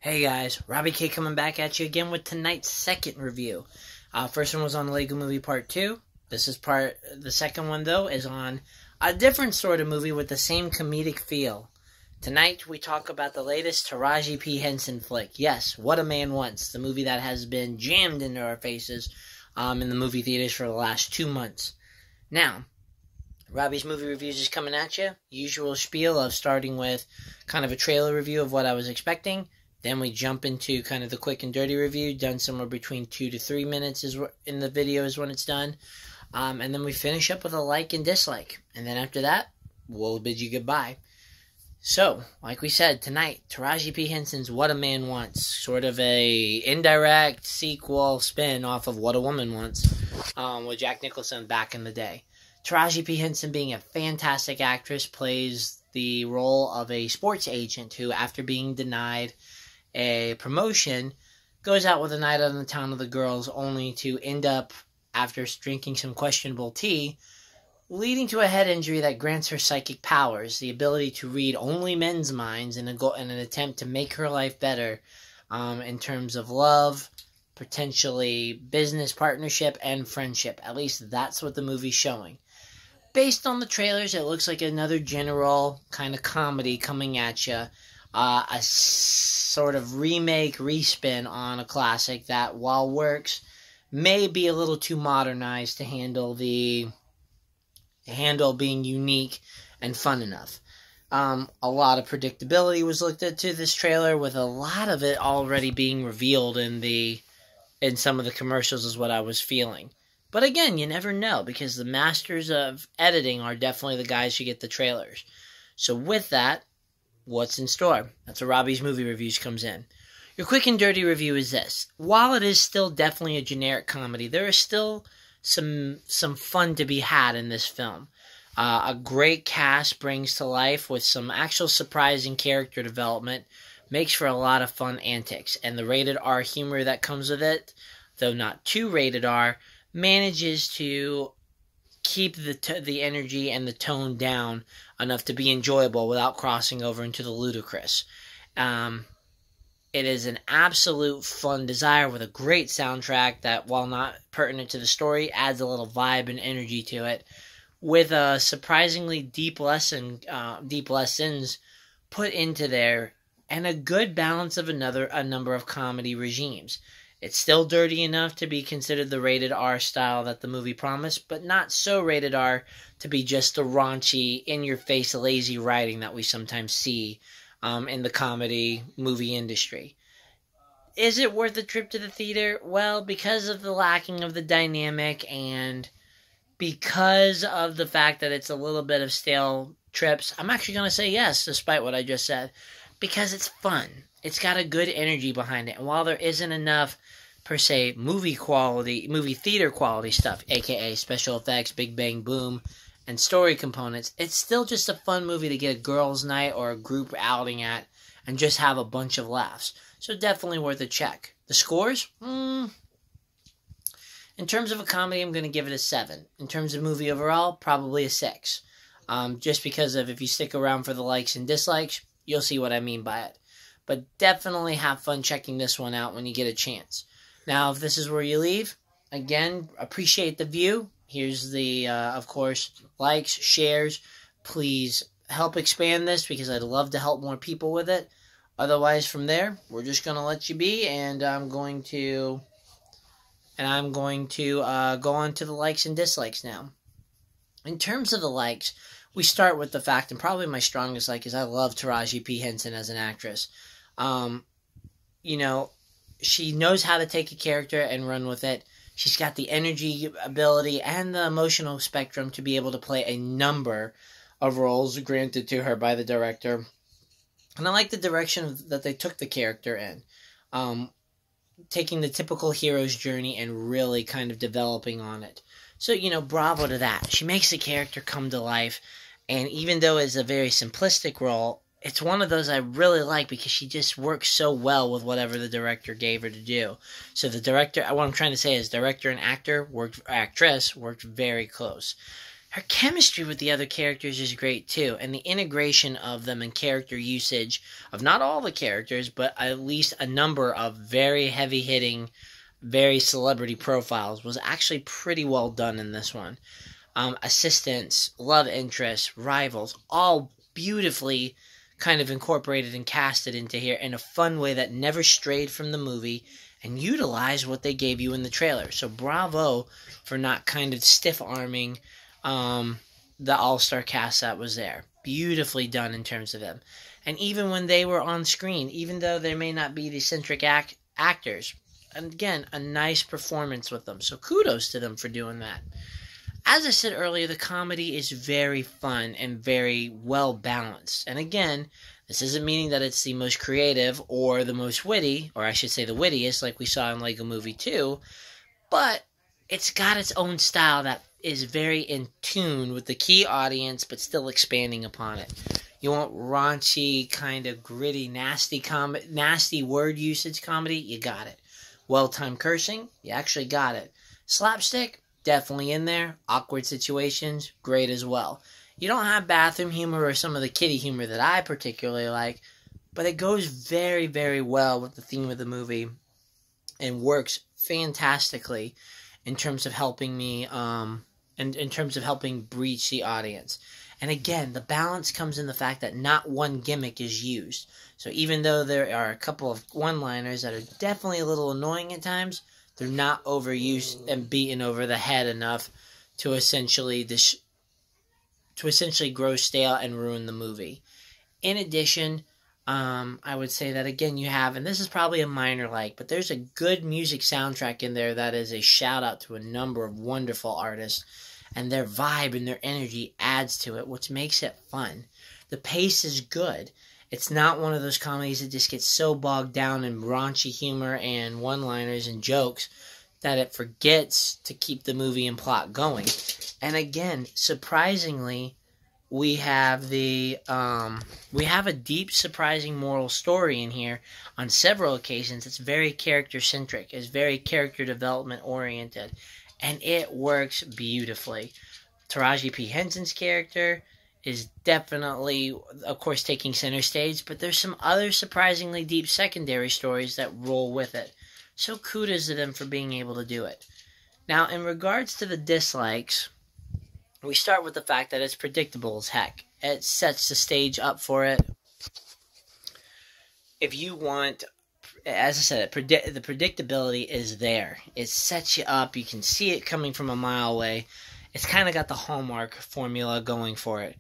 Hey guys, Robbie K coming back at you again with tonight's second review. First one was on Lego Movie Part 2. The second one though is on a different sort of movie with the same comedic feel. Tonight we talk about the latest Taraji P. Henson flick. Yes, What a Man Wants, the movie that has been jammed into our faces in the movie theaters for the last 2 months. Now, Robbie's Movie Reviews is coming at you. Usual spiel of starting with kind of a trailer review of what I was expecting. Then we jump into kind of the quick and dirty review, done somewhere between 2 to 3 minutes in the video is when it's done. And then we finish up with a like and dislike. And then after that, we'll bid you goodbye. So, like we said, tonight, Taraji P. Henson's What a Man Wants. Sort of a indirect sequel spin off of What a Woman Wants with Jack Nicholson back in the day. Taraji P. Henson, being a fantastic actress, plays the role of a sports agent who, after being denied a promotion, goes out with a night out in the town of the girls, only to end up, after drinking some questionable tea, leading to a head injury that grants her psychic powers, the ability to read only men's minds in an attempt to make her life better in terms of love, potentially business partnership, and friendship. At least that's what the movie's showing. Based on the trailers, it looks like another general kind of comedy coming at you. A sort of remake, respin on a classic that, while works, may be a little too modernized to handle being unique and fun enough. A lot of predictability was looked into this trailer, with a lot of it already being revealed in some of the commercials, is what I was feeling. But again, you never know, because the masters of editing are definitely the guys who get the trailers. So with that, what's in store? That's where Robbie's Movie Reviews comes in. Your quick and dirty review is this. While it is still definitely a generic comedy, there is still some fun to be had in this film. A great cast brings to life with some actual surprising character development, makes for a lot of fun antics, and the rated R humor that comes with it, though not too rated R, manages to keep the energy and the tone down enough to be enjoyable without crossing over into the ludicrous. It is an absolute fun desire with a great soundtrack that, while not pertinent to the story, adds a little vibe and energy to it, with a surprisingly deep lessons put into there, and a good balance of a number of comedy regimes. It's still dirty enough to be considered the rated R style that the movie promised, but not so rated R to be just the raunchy, in-your-face, lazy writing that we sometimes see in the comedy movie industry. Is it worth a trip to the theater? Well, because of the lacking of the dynamic, and because of the fact that it's a little bit of stale trips, I'm actually going to say yes, despite what I just said, because it's fun. It's got a good energy behind it, and while there isn't enough, per se, movie theater quality stuff, aka special effects, big bang boom, and story components, it's still just a fun movie to get a girls' night or a group outing at, and just have a bunch of laughs. So definitely worth a check. The scores? In terms of a comedy, I'm going to give it a 7. In terms of movie overall, probably a 6. Just because of, if you stick around for the likes and dislikes, you'll see what I mean by it. But definitely have fun checking this one out when you get a chance. Now, if this is where you leave, again, appreciate the view. Here's the, of course, likes, shares. Please help expand this, because I'd love to help more people with it. Otherwise, from there, we're just going to let you be, and I'm going to go on to the likes and dislikes now. In terms of the likes, we start with the fact, and probably my strongest like, is I love Taraji P. Henson as an actress. She knows how to take a character and run with it. She's got the energy, ability, and the emotional spectrum to be able to play a number of roles granted to her by the director. And I like the direction that they took the character in. Taking the typical hero's journey and really kind of developing on it. So, bravo to that. She makes the character come to life. And even though it's a very simplistic role, it's one of those I really like, because she just works so well with whatever the director gave her to do. So the director, what I'm trying to say is, director and actress worked very close. Her chemistry with the other characters is great too, and the integration of them and character usage of not all the characters, but at least a number of very heavy-hitting, very celebrity profiles was actually pretty well done in this one. Assistants, love interests, rivals, all beautifully kind of incorporated and casted into here in a fun way that never strayed from the movie and utilized what they gave you in the trailer. So bravo for not kind of stiff-arming the all-star cast that was there. Beautifully done in terms of them. And even when they were on screen, even though they may not be the centric actors, and again, a nice performance with them. So kudos to them for doing that. As I said earlier, the comedy is very fun and very well balanced. And again, this isn't meaning that it's the most creative or the most witty, or I should say the wittiest, like we saw in Lego Movie 2, but it's got its own style that is very in tune with the key audience, but still expanding upon it. You want raunchy, kind of gritty, nasty word usage comedy? You got it. Well-timed cursing? You actually got it. Slapstick? Definitely in there. Awkward situations? Great as well. You don't have bathroom humor or some of the kiddie humor that I particularly like, but it goes very, very well with the theme of the movie and works fantastically in terms of helping me, in terms of helping breach the audience. And again, the balance comes in the fact that not one gimmick is used. So even though there are a couple of one-liners that are definitely a little annoying at times, they're not overused and beaten over the head enough to essentially grow stale and ruin the movie. In addition, I would say that again you have, and this is probably a minor like, but there's a good music soundtrack in there that is a shout out to a number of wonderful artists, and their vibe and their energy adds to it, which makes it fun. The pace is good. It's not one of those comedies that just gets so bogged down in raunchy humor and one-liners and jokes that it forgets to keep the movie and plot going. And again, surprisingly, we have a deep, surprising moral story in here on several occasions. It's very character-centric. It's very character development-oriented. And it works beautifully. Taraji P. Henson's character is definitely, of course, taking center stage, but there's some other surprisingly deep secondary stories that roll with it. So kudos to them for being able to do it. Now, in regards to the dislikes, we start with the fact that it's predictable as heck. It sets the stage up for it. If you want, as I said, the predictability is there. It sets you up. You can see it coming from a mile away. It's kind of got the Hallmark formula going for it.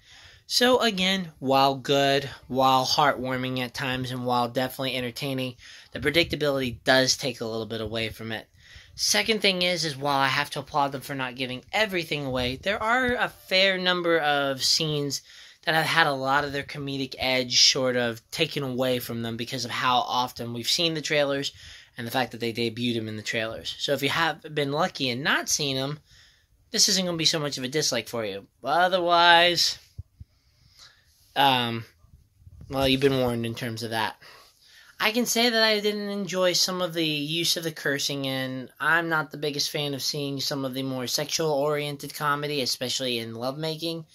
So again, while good, while heartwarming at times, and while definitely entertaining, the predictability does take a little bit away from it. Second thing is while I have to applaud them for not giving everything away, there are a fair number of scenes that have had a lot of their comedic edge sort of taken away from them because of how often we've seen the trailers and the fact that they debuted them in the trailers. So if you have been lucky and not seen them, this isn't going to be so much of a dislike for you. But otherwise, well, you've been warned in terms of that. I can say that I didn't enjoy some of the use of the cursing, and I'm not the biggest fan of seeing some of the more sexual-oriented comedy, especially in lovemaking.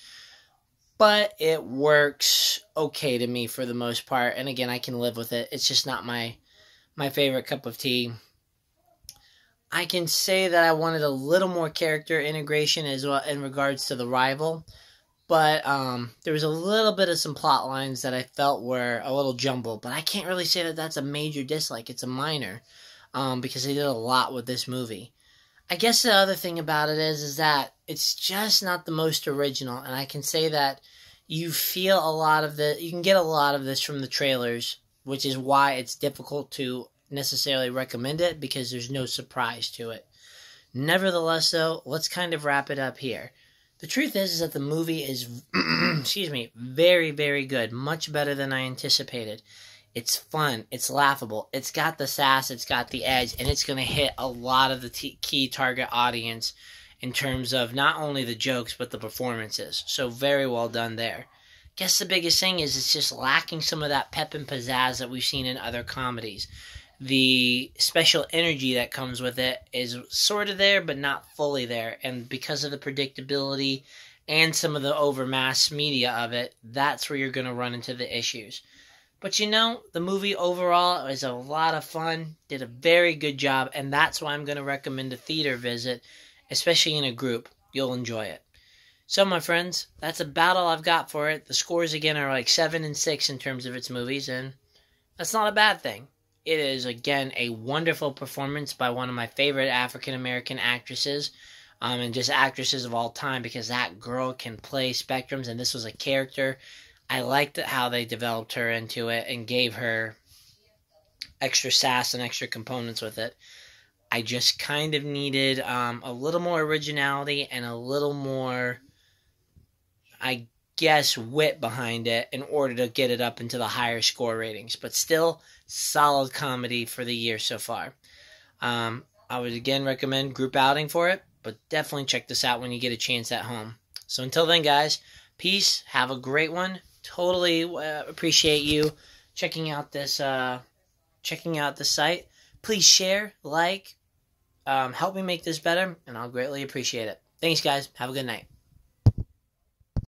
But it works okay to me for the most part, and again, I can live with it. It's just not my favorite cup of tea. I can say that I wanted a little more character integration as well in regards to the rival. But there was a little bit of some plot lines that I felt were a little jumbled. But I can't really say that that's a major dislike. It's a minor. Because they did a lot with this movie. I guess the other thing about it is that it's just not the most original. And I can say that you feel a lot of you can get a lot of this from the trailers. Which is why it's difficult to necessarily recommend it. Because there's no surprise to it. Nevertheless, though, let's kind of wrap it up here. The truth is that the movie is, excuse me, very, very good. Much better than I anticipated. It's fun. It's laughable. It's got the sass. It's got the edge. And it's going to hit a lot of the key target audience in terms of not only the jokes, but the performances. So very well done there. Guess the biggest thing is it's just lacking some of that pep and pizzazz that we've seen in other comedies. The special energy that comes with it is sort of there, but not fully there. And because of the predictability and some of the overmass media of it, that's where you're going to run into the issues. But you know, the movie overall is a lot of fun, did a very good job, and that's why I'm going to recommend a theater visit, especially in a group. You'll enjoy it. So, my friends, that's about all I've got for it. The scores, again, are like 7 and 6 in terms of its movies, and that's not a bad thing. It is, again, a wonderful performance by one of my favorite African-American actresses, and just actresses of all time, because that girl can play spectrums, and this was a character. I liked how they developed her into it and gave her extra sass and extra components with it. I just kind of needed a little more originality and a little more, I guess, wit behind it in order to get it up into the higher score ratings. But still, solid comedy for the year so far. I would again recommend group outing for it, but definitely check this out when you get a chance at home. So until then, guys, peace. Have a great one. Totally appreciate you checking out this site. Please share, like, help me make this better, and I'll greatly appreciate it. Thanks, guys. Have a good night.